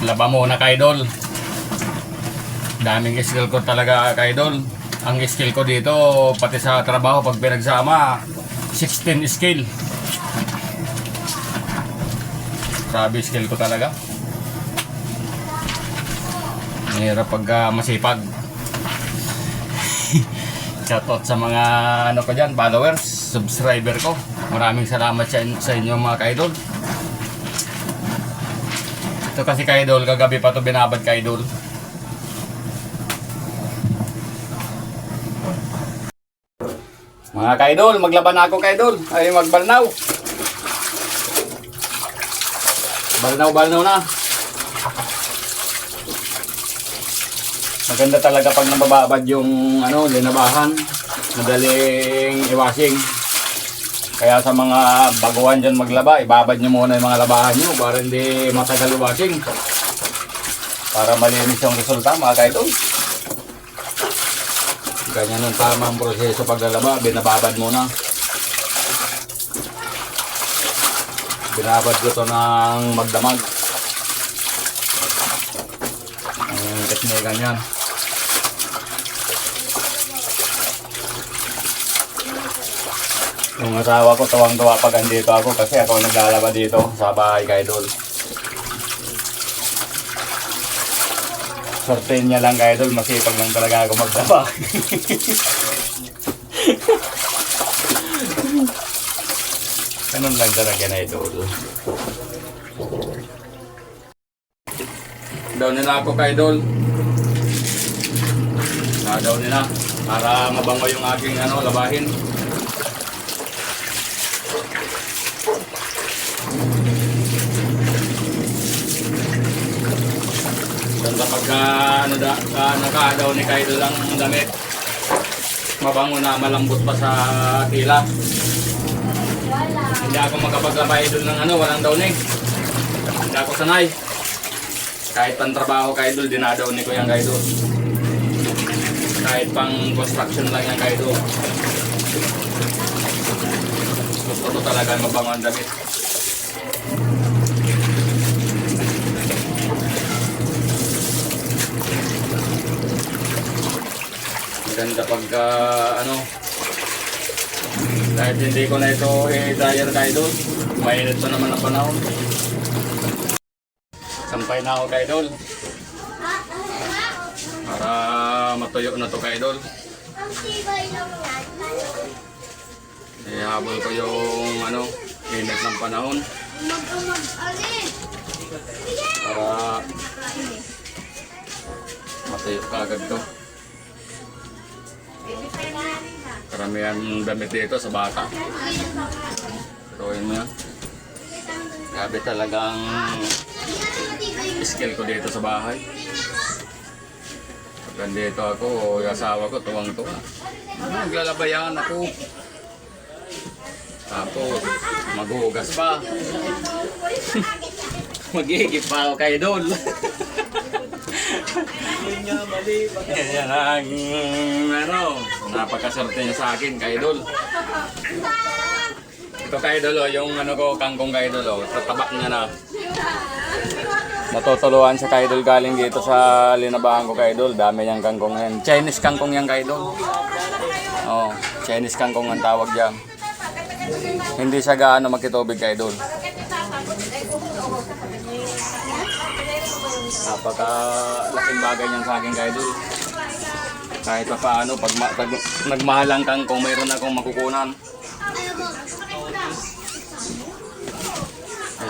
Laba muna ka-idol. Daming skill ko talaga ka-idol. Ang skill ko dito, pati sa trabaho pag pinagsama, 16 skill. Grabe skill ko talaga. Mahirap pag masipag. Shoutout sa mga ano ko dyan, followers, subscriber ko. Maraming salamat sa inyo mga ka-idol. Ito kasi ka-idol, kagabi pa ito binabad ka-idol. Mga ka-idol, maglaban na ako ka-idol. Ay magbalnaw. Balnaw na. Maganda talaga pag nabababad yung linabahan. Madaling i-washing. Kaya sa mga baguhan dyan maglaba, ibabad nyo muna yung mga labahan nyo para hindi matagal washing. Para malinis yung resulta mga ka-idol. Ganyan ang tamang proseso paglalaba, binababad muna. Binabad ko ito ng magdamag. Ang teknika ganyan. Yung asawa ko tuwang-tuwa pag andito ako kasi ako naglalaba dito sa bahay ka-idol. Sortein niya lang ka-idol, masipag lang talaga ako maglaba. Ganun lang talaga na idol. Down nila ako ka-idol. Down nila para mabango yung aking labahin. Pagka nakadaw ni ka-idol ang damit, mabango na, malambot pa sa tila. Hindi ako makapaglaba idol ng walang daw ni. Hindi ako sanay. Kahit pang trabaho ka-idol, dinadaw ni ko yung ka-idol. Kahit pang construction lang yung ka-idol. Gusto ko talaga mabango ang damit. Ganda pagka kahit hindi ko na ito dryer ka-idol, mainit pa naman ang panahon. Sampay na ako ka-idol para matuyo na to ka-idol. Ihabol ko yung init ng panahon para matuyo ka agad to. Karamihan damit dito sa bata. Turuin mo yan. Grabe talagang skill ko dito sa bahay. Pag nandito ako, yung asawa ko, tuwang-tuwa. Naglalabayan ako. Tapos, maghuhugas pa. Magigip pa ako kay Idol. Yan ang napakaserte niya sa akin kay Idol. Ito kay Idol yung kangkong kay Idol tatabak niya na. Natutuluan siya kay Idol galing dito sa linabahan ko kay Idol. Dami niyang kangkong yan. Chinese kangkong yan kay Idol. Oh, Chinese kangkong ang tawag diyan. Hindi siya gaano makitubig kay Idol. Napaka-laking bagay niyan sa akin kay Idol. Kahit pa paano, pag nagmahalang kangkong, mayroon akong makukunan. Ay,